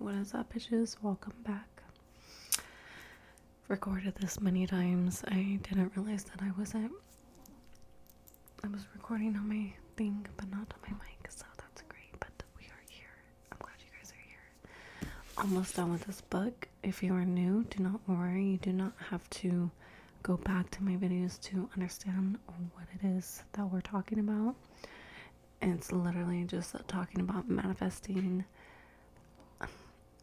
What is up, bitches? Welcome back. Recorded this many times. I didn't realize that I was recording on my thing, but not on my mic, so that's great. But we are here. I'm glad you guys are here. Almost done with this book. If you are new, do not worry. You do not have to go back to my videos to understand what it is that we're talking about. It's literally just talking about manifesting,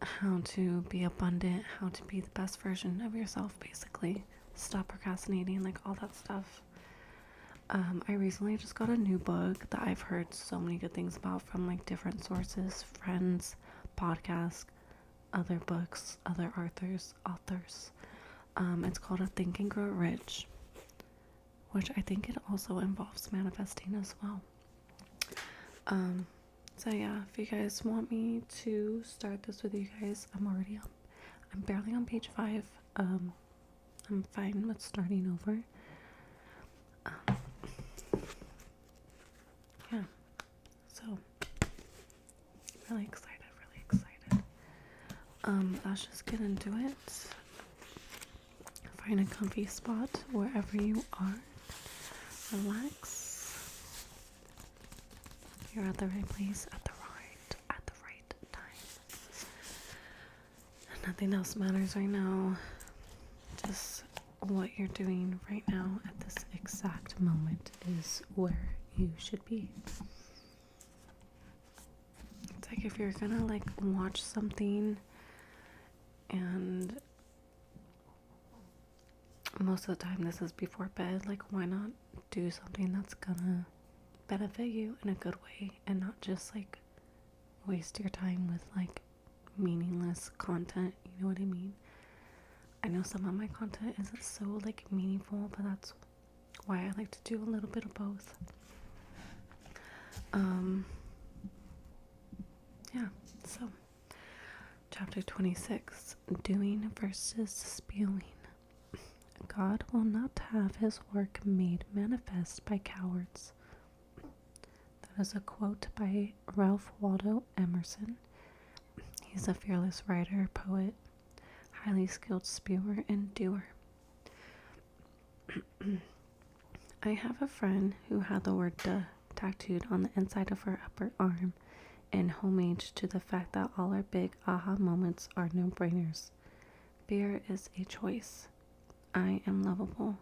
how to be abundant, how to be the best version of yourself, basically. Stop procrastinating, like all that stuff. I recently just got a new book that I've heard so many good things about from like different sources, friends, podcasts, other books, other authors. It's called A Think and Grow Rich, which I think it also involves manifesting as well. So yeah, if you guys want me to start this with you guys, I'm barely on page 5. I'm fine with starting over. Yeah, so really excited. Let's just get into it. Find a comfy spot wherever you are. Relax. You're at the right place at the right time. And nothing else matters right now. Just what you're doing right now at this exact moment is where you should be. It's like if you're gonna like watch something, and most of the time this is before bed, like why not do something that's gonna benefit you in a good way and not just like waste your time with like meaningless content, you know what I mean? I know some of my content isn't so like meaningful, but that's why I like to do a little bit of both. Yeah, so chapter 26, doing versus spewing. God will not have his work made manifest by cowards. That is a quote by Ralph Waldo Emerson. He's a fearless writer, poet, highly skilled spewer, and doer. I have a friend who had the word duh tattooed on the inside of her upper arm in homage to the fact that all our big aha moments are no-brainers. Beer is a choice. I am lovable.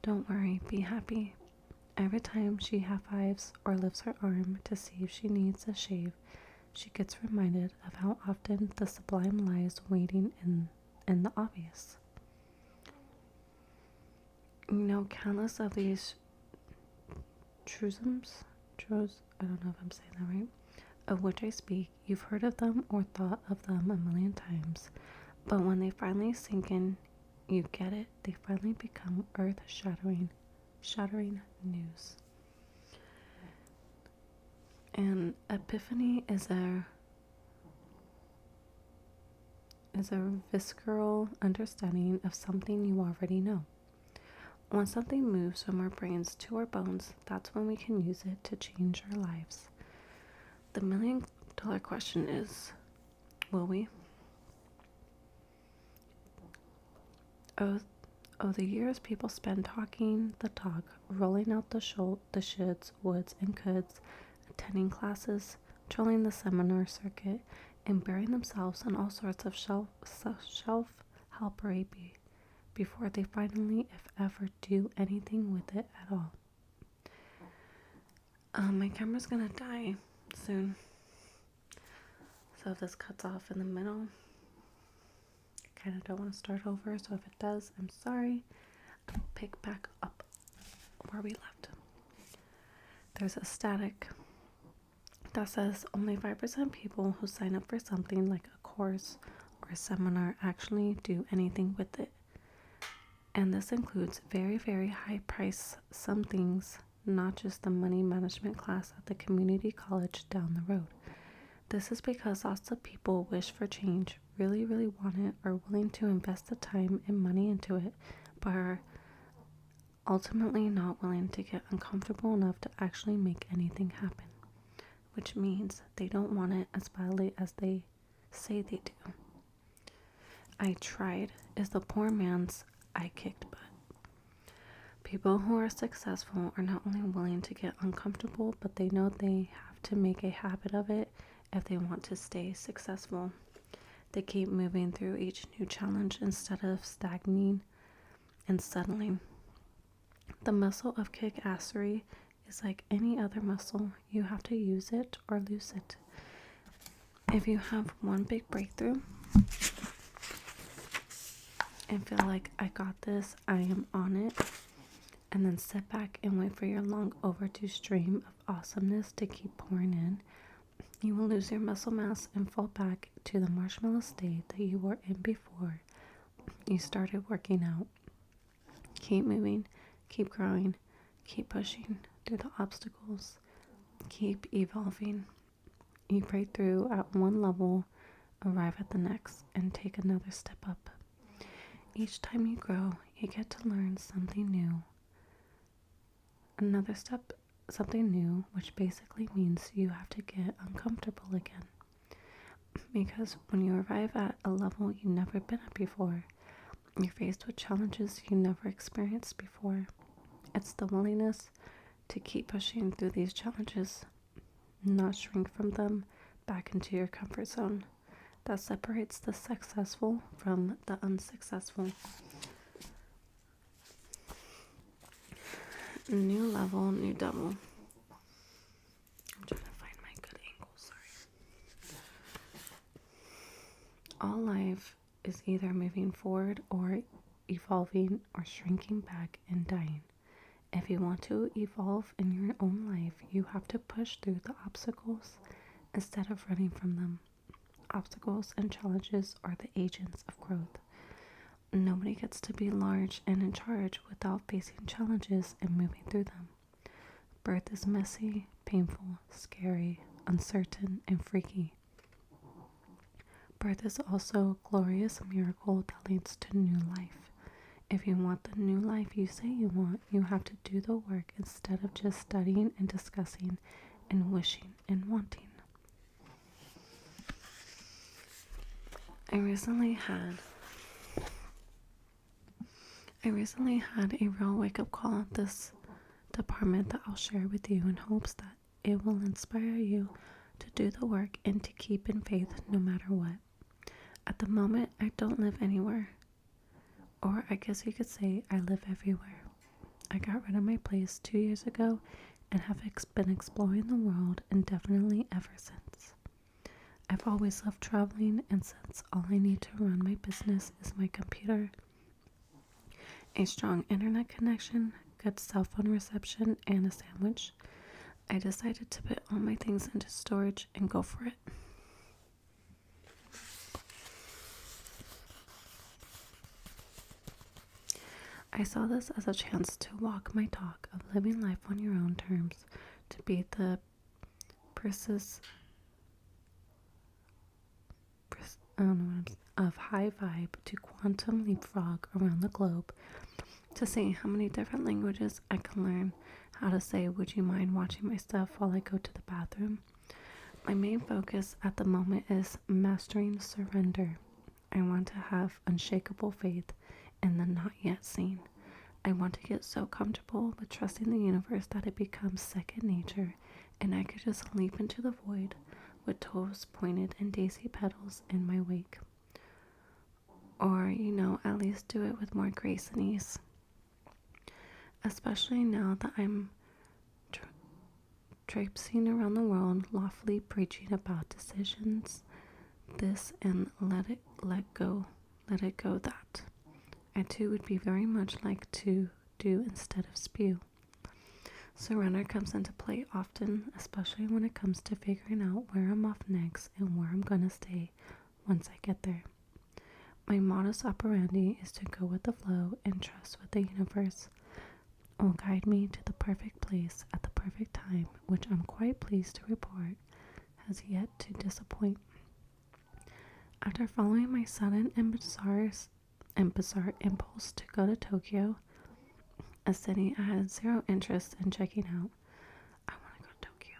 Don't worry, be happy. Every time she high-fives or lifts her arm to see if she needs a shave, she gets reminded of how often the sublime lies waiting in the obvious. You know, countless of these truisms, I don't know if I'm saying that right, of which I speak, you've heard of them or thought of them a million times, but when they finally sink in, you get it, they finally become earth-shattering news. An epiphany is a visceral understanding of something you already know. When something moves from our brains to our bones, that's when we can use it to change our lives. The $1,000,000 question is, will we? Oh, the years people spend talking the talk, rolling out the shoulds, woulds, and coulds, attending classes, trolling the seminar circuit, and burying themselves in all sorts of self-helpery before they finally, if ever, do anything with it at all. My camera's gonna die soon, so if this cuts off in the middle, I kind of don't want to start over, so if it does, I'm sorry. I'll pick back up where we left. There's a static that says only 5% people who sign up for something like a course or a seminar actually do anything with it. And this includes very, very high price some things, not just the money management class at the community college down the road. This is because lots of people wish for change, really, really want it, are willing to invest the time and money into it, but are ultimately not willing to get uncomfortable enough to actually make anything happen, which means they don't want it as badly as they say they do. I tried is the poor man's I kicked butt. People who are successful are not only willing to get uncomfortable, but they know they have to make a habit of it if they want to stay successful. They keep moving through each new challenge instead of stagnating and settling. The muscle of kick-assery is like any other muscle. You have to use it or lose it. If you have one big breakthrough and feel like I got this, I am on it, and then sit back and wait for your long overdue stream of awesomeness to keep pouring in, you will lose your muscle mass and fall back to the marshmallow state that you were in before you started working out. Keep moving, keep growing, keep pushing through the obstacles, keep evolving. You break through at one level, arrive at the next, and take another step up. Each time you grow, you get to learn something new. Another step, something new, which basically means you have to get uncomfortable again. Because when you arrive at a level you've never been at before, you're faced with challenges you never experienced before. It's the willingness to keep pushing through these challenges, not shrink from them back into your comfort zone, that separates the successful from the unsuccessful. New level, new double. I'm trying to find my good angle, sorry. All life is either moving forward or evolving or shrinking back and dying. If you want to evolve in your own life, you have to push through the obstacles instead of running from them. Obstacles and challenges are the agents of growth. Nobody gets to be large and in charge without facing challenges and moving through them. Birth is messy, painful, scary, uncertain, and freaky. Birth is also a glorious miracle that leads to new life. If you want the new life you say you want, you have to do the work instead of just studying and discussing and wishing and wanting. I recently had a real wake-up call at this department that I'll share with you in hopes that it will inspire you to do the work and to keep in faith no matter what. At the moment, I don't live anywhere. Or I guess you could say I live everywhere. I got rid of my place 2 years ago and have been exploring the world indefinitely ever since. I've always loved traveling, and since all I need to run my business is my computer, a strong internet connection, good cell phone reception, and a sandwich, I decided to put all my things into storage and go for it. I saw this as a chance to walk my talk of living life on your own terms, to be the of high vibe to quantum leapfrog around the globe, to see how many different languages I can learn how to say, would you mind watching my stuff while I go to the bathroom? My main focus at the moment is mastering surrender. I want to have unshakable faith in the not yet seen. I want to get so comfortable with trusting the universe that it becomes second nature and I could just leap into the void with toes pointed and daisy petals in my wake. Or, at least do it with more grace and ease. Especially now that I'm traipsing around the world, lawfully preaching about decisions, this and let it go that. I too would be very much like to do instead of spew. Surrender comes into play often, especially when it comes to figuring out where I'm off next and where I'm gonna stay once I get there. My modus operandi is to go with the flow and trust what the universe will guide me to the perfect place at the perfect time, which I'm quite pleased to report has yet to disappoint. After following my sudden and bizarre impulse to go to Tokyo, a city I had zero interest in checking out, I want to go to Tokyo.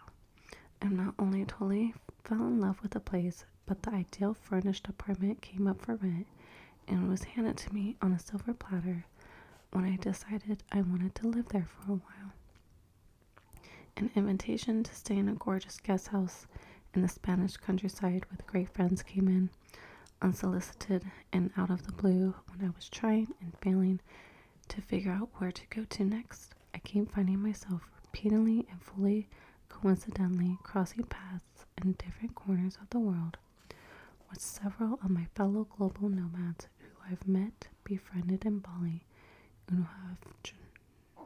And not only totally fell in love with the place, but the ideal furnished apartment came up for rent and was handed to me on a silver platter when I decided I wanted to live there for a while. An invitation to stay in a gorgeous guest house in the Spanish countryside with great friends came in, unsolicited and out of the blue, when I was trying and failing to figure out where to go to next. I keep finding myself repeatedly and fully coincidentally crossing paths in different corners of the world with several of my fellow global nomads who I've met, befriended in Bali, and who have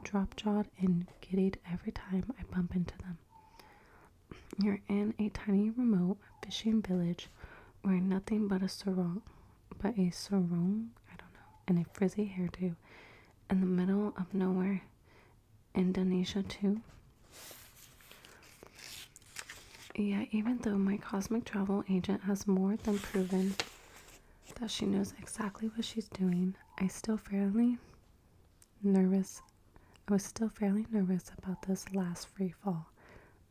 drop-jawed and giddied every time I bump into them. You're in a tiny remote fishing village wearing nothing but a sarong, I don't know, and a frizzy hairdo in the middle of nowhere, Indonesia too. Yeah, even though my cosmic travel agent has more than proven that she knows exactly what she's doing, I was still fairly nervous about this last free fall,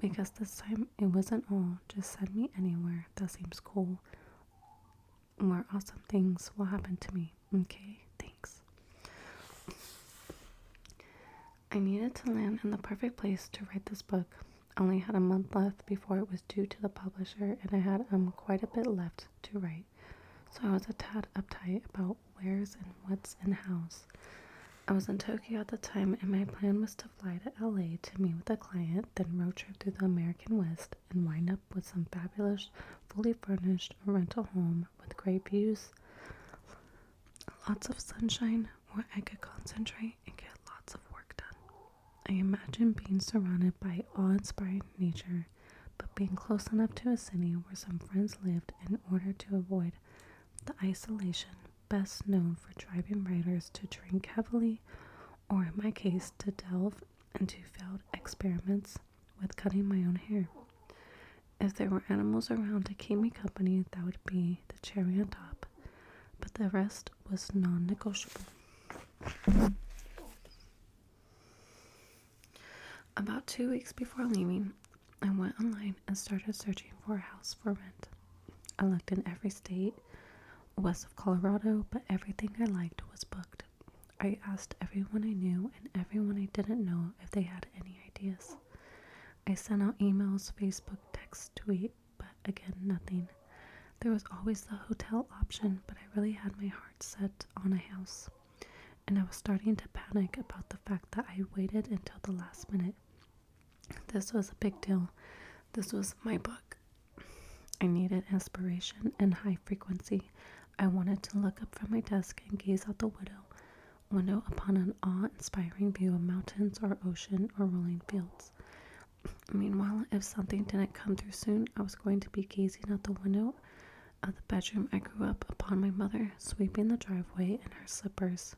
because this time it wasn't all just send me anywhere that seems cool, where awesome things will happen to me. Okay, thanks. I needed to land in the perfect place to write this book. I only had a month left before it was due to the publisher, and I had quite a bit left to write, so I was a tad uptight about where's and what's and how's. I was in Tokyo at the time, and my plan was to fly to LA to meet with a client, then road trip through the American West and wind up with some fabulous, fully furnished rental home with great views, lots of sunshine where I could concentrate and get lots of work done. I imagined being surrounded by awe-inspiring nature, but being close enough to a city where some friends lived in order to avoid the isolation best known for driving riders to drink heavily, or in my case, to delve into failed experiments with cutting my own hair. If there were animals around to keep me company, that would be the cherry on top, but the rest was non-negotiable. About 2 weeks before leaving, I went online and started searching for a house for rent. I looked in every state west of Colorado, but everything I liked was booked. I asked everyone I knew and everyone I didn't know if they had any ideas. I sent out emails, Facebook, text, tweet, but again, nothing. There was always the hotel option, but I really had my heart set on a house, and I was starting to panic about the fact that I waited until the last minute. This was a big deal. This was my book. I needed inspiration and high frequency. I wanted to look up from my desk and gaze out the window upon an awe-inspiring view of mountains or ocean or rolling fields. Meanwhile, if something didn't come through soon, I was going to be gazing out the window of the bedroom I grew up upon my mother sweeping the driveway in her slippers.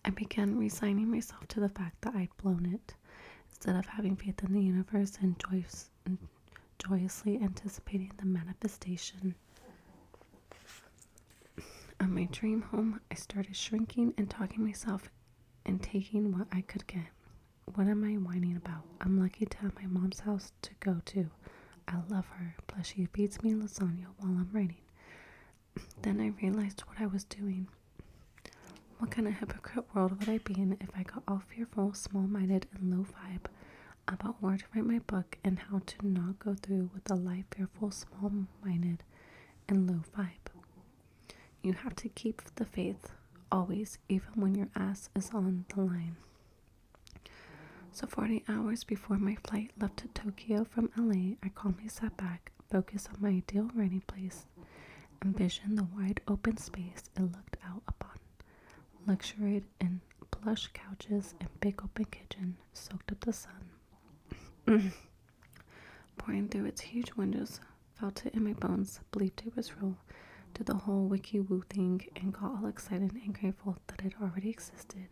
I began resigning myself to the fact that I'd blown it, instead of having faith in the universe and joyously anticipating the manifestation of my dream home. I started shrinking and talking myself and taking what I could get. What am I whining about? I'm lucky to have my mom's house to go to. I love her, plus she feeds me lasagna while I'm writing. Then I realized what I was doing. What kind of hypocrite world would I be in if I got all fearful, small-minded, and low vibe about where to write my book and how to not go through with a life fearful, small-minded, and low vibe? You have to keep the faith, always, even when your ass is on the line. So 40 hours before my flight left to Tokyo from LA, I calmly sat back, focused on my ideal writing place, envisioned the wide open space it looked out upon, luxuried in plush couches and big open kitchen, soaked up the sun, pouring through its huge windows, felt it in my bones, believed it was real, did the whole wiki-woo thing, and got all excited and grateful that it already existed,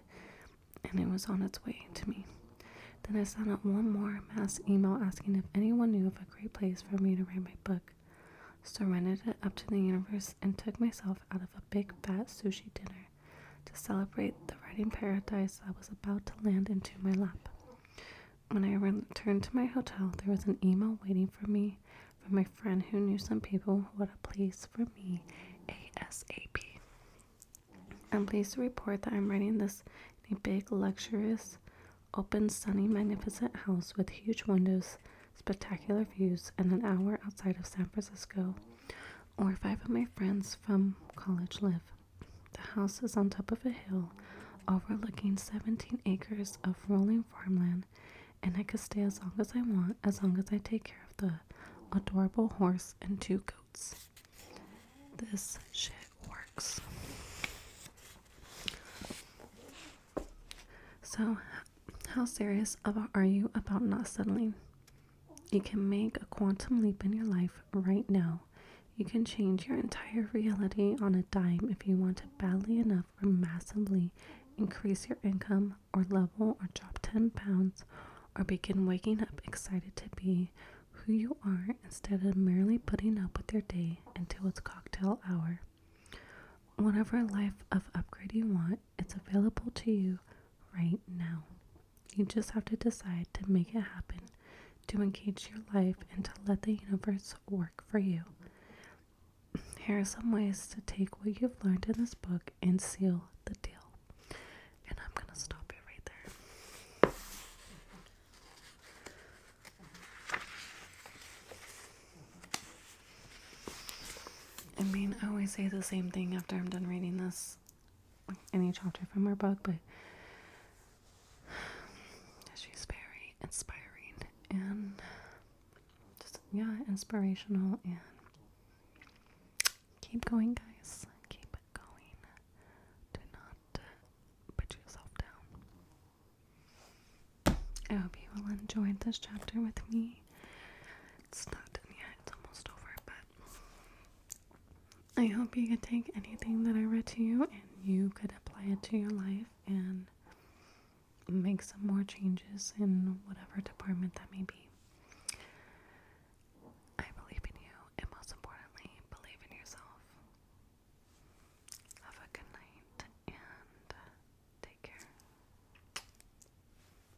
and it was on its way to me. Then I sent out one more mass email asking if anyone knew of a great place for me to write my book, surrendered it up to the universe, and took myself out of a big fat sushi dinner to celebrate the writing paradise that was about to land into my lap. When I returned to my hotel, there was an email waiting for me from my friend who knew some people who had a place for me ASAP. I'm pleased to report that I'm renting this in a big, luxurious, open, sunny, magnificent house with huge windows, spectacular views, and an hour outside of San Francisco, where 5 of my friends from college live. The house is on top of a hill overlooking 17 acres of rolling farmland, and I could stay as long as I want, as long as I take care of the adorable horse and 2 goats. This shit works. So, how serious are you about not settling? You can make a quantum leap in your life right now. You can change your entire reality on a dime if you want to badly enough or massively increase your income or level or drop 10 pounds or begin waking up excited to be who you are instead of merely putting up with your day until it's cocktail hour. Whatever life of upgrade you want, it's available to you right now. You just have to decide to make it happen, to engage your life and to let the universe work for you. Here are some ways to take what you've learned in this book and seal the deal. And I'm going to stop it right there. I mean, I always say the same thing after I'm done reading this, like any chapter from our book, but she's very inspiring and just, inspirational. And keep going, guys. Keep it going. Do not put yourself down. I hope you will enjoy this chapter with me. It's not done yet. It's almost over, but I hope you could take anything that I read to you and you could apply it to your life and make some more changes in whatever department that may be.